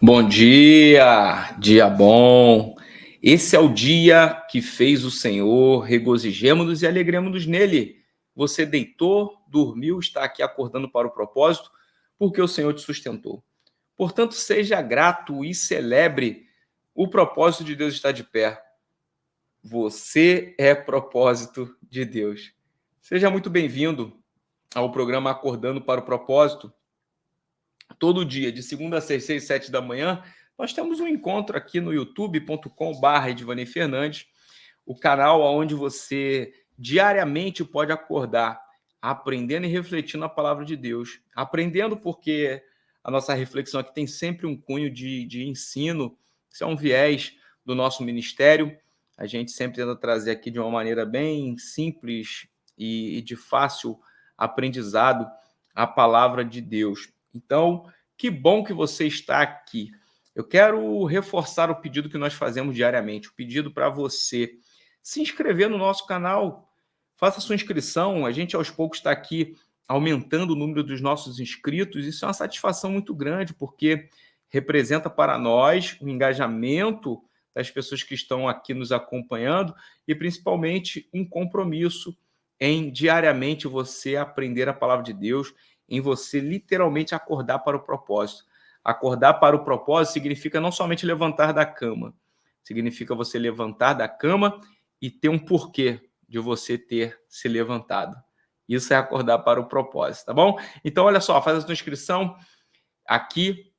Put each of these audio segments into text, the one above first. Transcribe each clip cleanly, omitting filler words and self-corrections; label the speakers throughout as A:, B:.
A: Bom dia, dia bom. Esse é o dia que fez o Senhor, regozijemo-nos e alegremos-nos nele. Você deitou, dormiu, está aqui acordando para o propósito, porque o Senhor te sustentou. Portanto, seja grato e celebre. O propósito de Deus está de pé. Você é propósito de Deus. Seja muito bem-vindo ao programa Acordando para o Propósito. Todo dia, de segunda a sexta, 6, 7 da manhã, nós temos um encontro aqui no youtube.com/Edvani Fernandes, o canal onde você diariamente pode acordar aprendendo e refletindo a palavra de Deus. Aprendendo porque a nossa reflexão aqui tem sempre um cunho de ensino, isso é um viés do nosso ministério. A gente sempre tenta trazer aqui de uma maneira bem simples e de fácil aprendizado a palavra de Deus. Então, que bom que você está aqui. Eu quero reforçar o pedido que nós fazemos diariamente, o pedido para você se inscrever no nosso canal, faça sua inscrição. A gente, aos poucos, está aqui aumentando o número dos nossos inscritos. Isso é uma satisfação muito grande, porque representa para nós o engajamento das pessoas que estão aqui nos acompanhando e, principalmente, um compromisso em diariamente você aprender a palavra de Deus, em você literalmente acordar para o propósito. Acordar para o propósito significa não somente levantar da cama, significa você levantar da cama e ter um porquê de você ter se levantado. Isso é acordar para o propósito, tá bom? Então, olha só, faz a sua inscrição aqui,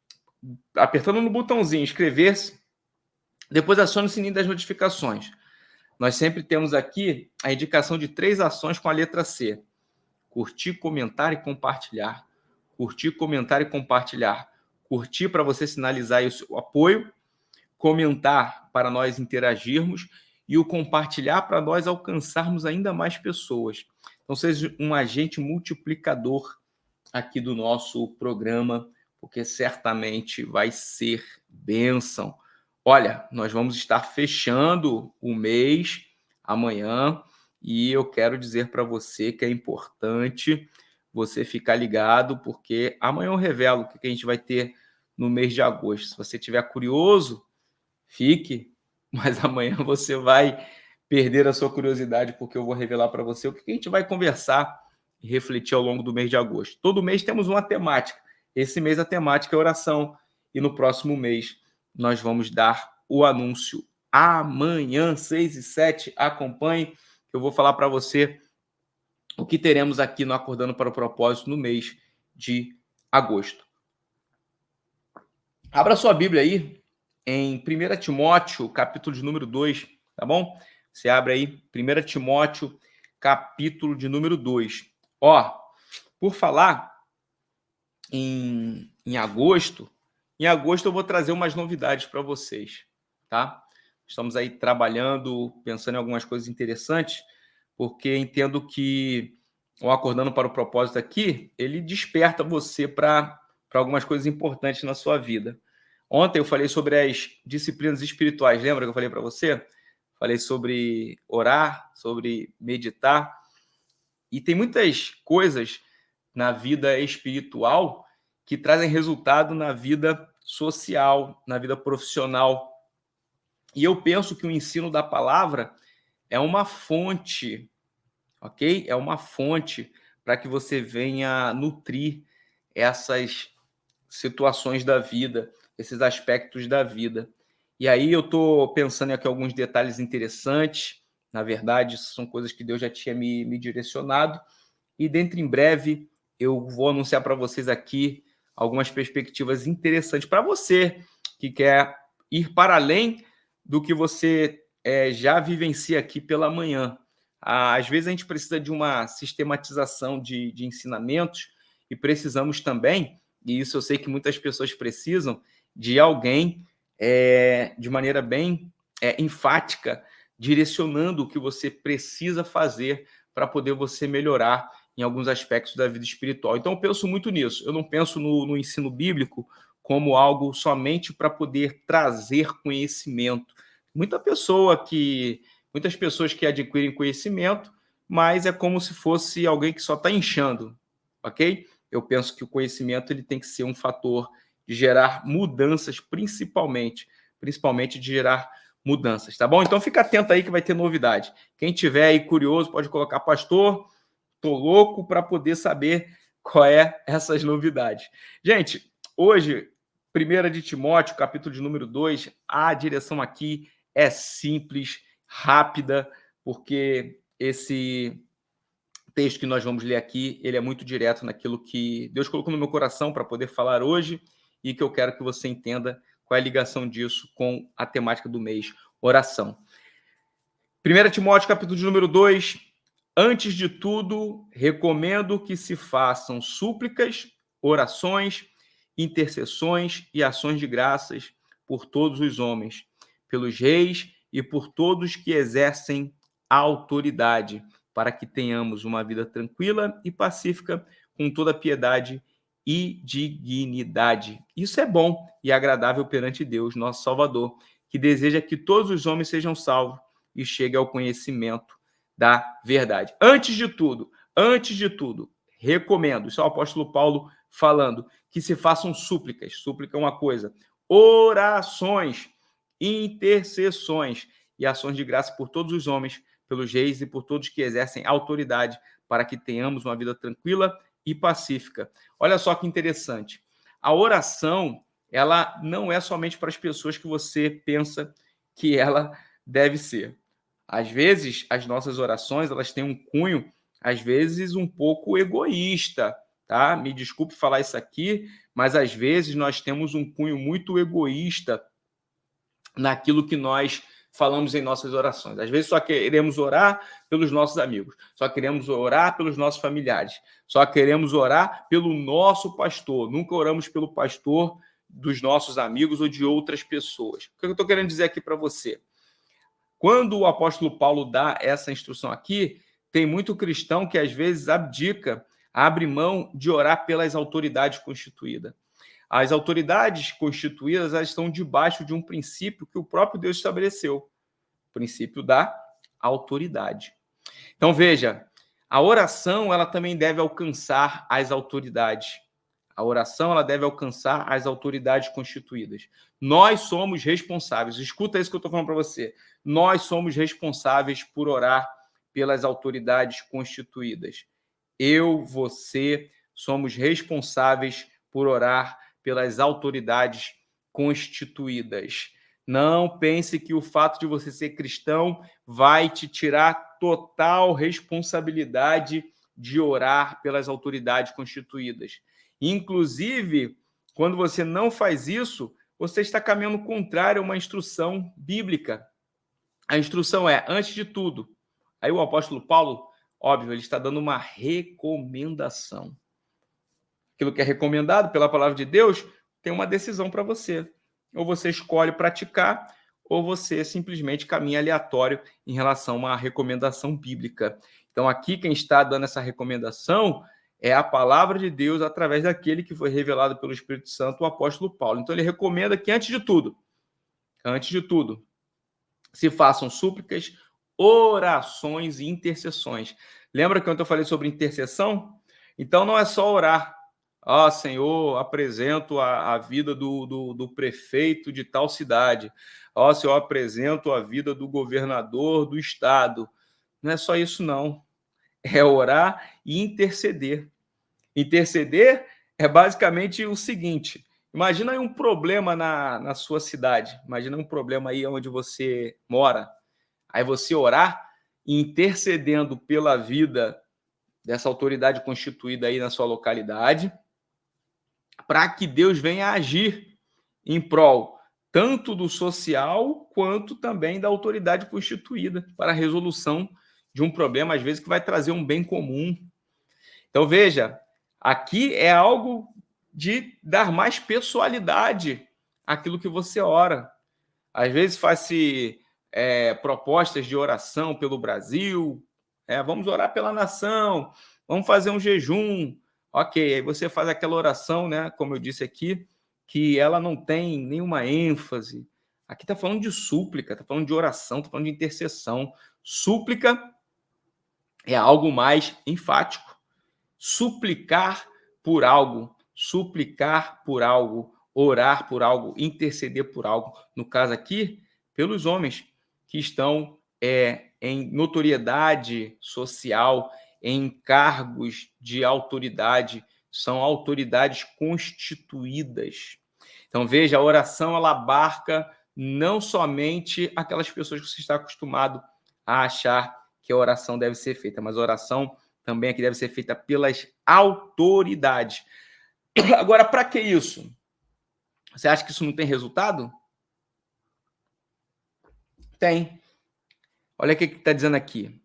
A: apertando no botãozinho inscrever-se, depois acione o sininho das notificações. Nós sempre temos aqui a indicação de 3 ações com a letra C. Curtir, comentar e compartilhar. Curtir, comentar e compartilhar. Curtir para você sinalizar o seu apoio, comentar para nós interagirmos e o compartilhar para nós alcançarmos ainda mais pessoas. Então, seja um agente multiplicador aqui do nosso programa, porque certamente vai ser bênção. Olha, nós vamos estar fechando o mês amanhã e eu quero dizer para você que é importante você ficar ligado, porque amanhã eu revelo o que a gente vai ter no mês de agosto. Se você estiver curioso, fique, mas amanhã você vai perder a sua curiosidade, porque eu vou revelar para você o que a gente vai conversar e refletir ao longo do mês de agosto. Todo mês temos uma temática. Esse mês a temática é oração e no próximo mês nós vamos dar o anúncio amanhã, 6 e 7. Acompanhe, que eu vou falar para você o que teremos aqui no Acordando para o Propósito no mês de agosto. Abra sua Bíblia aí em 1 Timóteo, capítulo de número 2, tá bom? Você abre aí 1 Timóteo, capítulo de número 2. Ó, por falar em agosto eu vou trazer umas novidades para vocês, tá? Estamos aí trabalhando, pensando em algumas coisas interessantes, porque entendo que o Acordando para o Propósito aqui, ele desperta você para algumas coisas importantes na sua vida. Ontem eu falei sobre as disciplinas espirituais, lembra que eu falei para você? Falei sobre orar, sobre meditar, e tem muitas coisas na vida espiritual que trazem resultado na vida social, na vida profissional. E eu penso que o ensino da palavra é uma fonte, ok? É uma fonte para que você venha nutrir essas situações da vida, esses aspectos da vida. E aí eu estou pensando aqui alguns detalhes interessantes. Na verdade, são coisas que Deus já tinha me direcionado. E dentro em breve eu vou anunciar para vocês aqui algumas perspectivas interessantes para você que quer ir para além do que você já vivencia aqui pela manhã. Às vezes a gente precisa de uma sistematização de ensinamentos e precisamos também, e isso eu sei que muitas pessoas precisam, de alguém de maneira bem enfática, direcionando o que você precisa fazer para poder você melhorar em alguns aspectos da vida espiritual. Então, eu penso muito nisso. Eu não penso no ensino bíblico como algo somente para poder trazer conhecimento. Muitas pessoas que adquirem conhecimento, mas é como se fosse alguém que só está inchando, ok? Eu penso que o conhecimento ele tem que ser um fator de gerar mudanças, principalmente de gerar mudanças, tá bom? Então fica atento aí que vai ter novidade. Quem tiver aí curioso pode colocar, pastor, tô louco para poder saber qual é essas novidades. Gente, hoje, 1 de Timóteo, capítulo de número 2, a direção aqui é simples, rápida, porque esse texto que nós vamos ler aqui, ele é muito direto naquilo que Deus colocou no meu coração para poder falar hoje e que eu quero que você entenda qual é a ligação disso com a temática do mês, oração. 1 Timóteo, capítulo de número 2, antes de tudo, recomendo que se façam súplicas, orações, intercessões e ações de graças por todos os homens, pelos reis e por todos que exercem a autoridade, para que tenhamos uma vida tranquila e pacífica, com toda piedade e dignidade. Isso é bom e agradável perante Deus, nosso Salvador, que deseja que todos os homens sejam salvos e cheguem ao conhecimento da verdade. Antes de tudo, recomendo, isso é o apóstolo Paulo falando, que se façam súplicas. Súplica é uma coisa. Orações, intercessões e ações de graça por todos os homens, pelos reis e por todos que exercem autoridade, para que tenhamos uma vida tranquila e pacífica. Olha só que interessante. A oração, ela não é somente para as pessoas que você pensa que ela deve ser. Às vezes, as nossas orações, elas têm um cunho, às vezes, um pouco egoísta, tá? Me desculpe falar isso aqui, mas às vezes nós temos um cunho muito egoísta naquilo que nós falamos em nossas orações. Às vezes só queremos orar pelos nossos amigos, só queremos orar pelos nossos familiares, só queremos orar pelo nosso pastor, nunca oramos pelo pastor dos nossos amigos ou de outras pessoas. O que eu estou querendo dizer aqui para você? Quando o apóstolo Paulo dá essa instrução aqui, tem muito cristão que às vezes abdica, abre mão de orar pelas autoridades constituídas. As autoridades constituídas, elas estão debaixo de um princípio que o próprio Deus estabeleceu, o princípio da autoridade. Então, veja, a oração, ela também deve alcançar as autoridades. A oração, ela deve alcançar as autoridades constituídas. Nós somos responsáveis, escuta isso que eu estou falando para você, nós somos responsáveis por orar pelas autoridades constituídas. Eu, você, somos responsáveis por orar pelas autoridades constituídas. Não pense que o fato de você ser cristão vai te tirar total responsabilidade de orar pelas autoridades constituídas. Inclusive, quando você não faz isso, você está caminhando contrário a uma instrução bíblica. A instrução é, antes de tudo, aí o apóstolo Paulo, óbvio, ele está dando uma recomendação. Aquilo que é recomendado pela palavra de Deus tem uma decisão para você. Ou você escolhe praticar, ou você simplesmente caminha aleatório em relação a uma recomendação bíblica. Então, aqui quem está dando essa recomendação é a palavra de Deus através daquele que foi revelado pelo Espírito Santo, o apóstolo Paulo. Então, ele recomenda que, antes de tudo, se façam súplicas, orações e intercessões. Lembra que eu falei sobre intercessão? Então, não é só orar. Ah, Senhor, apresento a vida do prefeito de tal cidade. Ó, Senhor, apresento a vida do governador do estado. Não é só isso, não. É orar e interceder. Interceder é basicamente o seguinte: imagina aí um problema na sua cidade, imagina um problema aí onde você mora. Aí você orar intercedendo pela vida dessa autoridade constituída aí na sua localidade, para que Deus venha agir em prol tanto do social quanto também da autoridade constituída para a resolução de um problema, às vezes, que vai trazer um bem comum. Então, veja, aqui é algo de dar mais pessoalidade àquilo que você ora. Às vezes faz-se propostas de oração pelo Brasil, vamos orar pela nação, vamos fazer um jejum. Ok, aí você faz aquela oração, né, como eu disse aqui, que ela não tem nenhuma ênfase. Aqui está falando de súplica, está falando de oração, está falando de intercessão. Súplica é algo mais enfático. Suplicar por algo, orar por algo, interceder por algo, no caso aqui, pelos homens que estão em notoriedade social, em cargos de autoridade, são autoridades constituídas. Então, veja, a oração ela abarca não somente aquelas pessoas que você está acostumado a achar que a oração deve ser feita, mas a oração também aqui deve ser feita pelas autoridades. Agora, para que isso? Você acha que isso não tem resultado? Tem. Olha o que está dizendo aqui.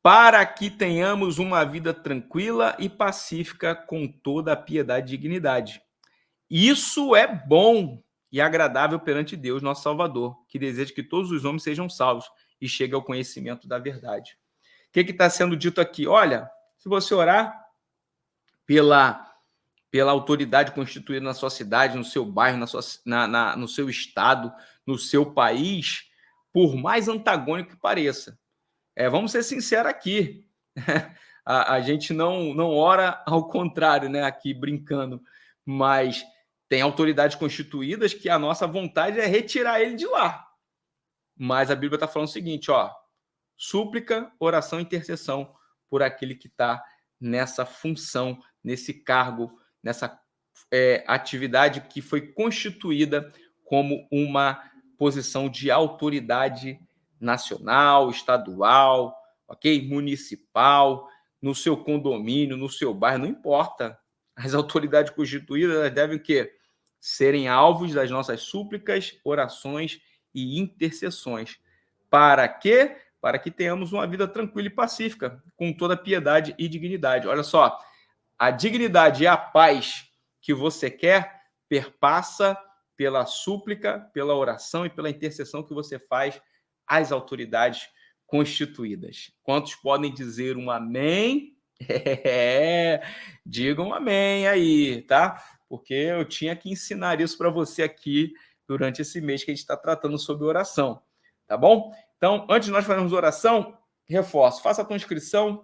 A: Para que tenhamos uma vida tranquila e pacífica com toda a piedade e dignidade. Isso é bom e agradável perante Deus, nosso Salvador, que deseja que todos os homens sejam salvos e cheguem ao conhecimento da verdade. O que está sendo dito aqui? Olha, se você orar pela autoridade constituída na sua cidade, no seu bairro, no seu estado, no seu país, por mais antagônico que pareça. Vamos ser sinceros aqui. A gente não ora ao contrário, né? Aqui brincando, mas tem autoridades constituídas que a nossa vontade é retirar ele de lá. Mas a Bíblia está falando o seguinte, ó, súplica, oração e intercessão por aquele que está nessa função, nesse cargo, nessa atividade que foi constituída como uma posição de autoridade nacional, estadual, ok? Municipal, no seu condomínio, no seu bairro, não importa. As autoridades constituídas elas devem o quê? Serem alvos das nossas súplicas, orações e intercessões. Para quê? Para que tenhamos uma vida tranquila e pacífica, com toda piedade e dignidade. Olha só, a dignidade e a paz que você quer perpassa pela súplica, pela oração e pela intercessão que você faz às autoridades constituídas. Quantos podem dizer um amém? Digam amém aí, tá? Porque eu tinha que ensinar isso para você aqui durante esse mês que a gente está tratando sobre oração, tá bom? Então, antes de nós fazermos oração, reforço, faça a tua inscrição,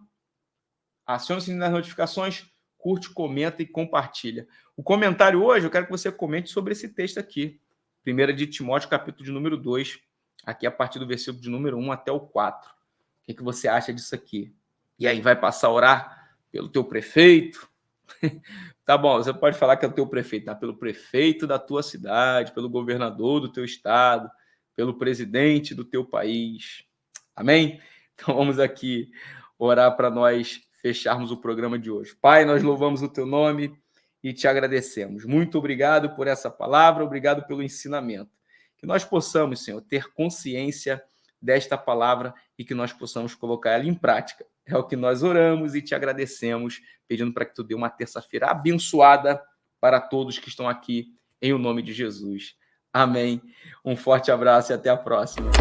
A: acione o sininho das notificações, curte, comenta e compartilha. O comentário hoje, eu quero que você comente sobre esse texto aqui, 1 de Timóteo, capítulo de número 2, aqui a partir do versículo de número 1 até o 4. O que você acha disso aqui? E aí, vai passar a orar pelo teu prefeito? Tá bom, você pode falar que é o teu prefeito, tá? Pelo prefeito da tua cidade, pelo governador do teu estado, pelo presidente do teu país. Amém? Então vamos aqui orar para nós fecharmos o programa de hoje. Pai, nós louvamos o teu nome e te agradecemos. Muito obrigado por essa palavra, obrigado pelo ensinamento. Que nós possamos, Senhor, ter consciência desta palavra e que nós possamos colocar ela em prática. É o que nós oramos e te agradecemos, pedindo para que tu dê uma terça-feira abençoada para todos que estão aqui, em o nome de Jesus. Amém. Um forte abraço e até a próxima.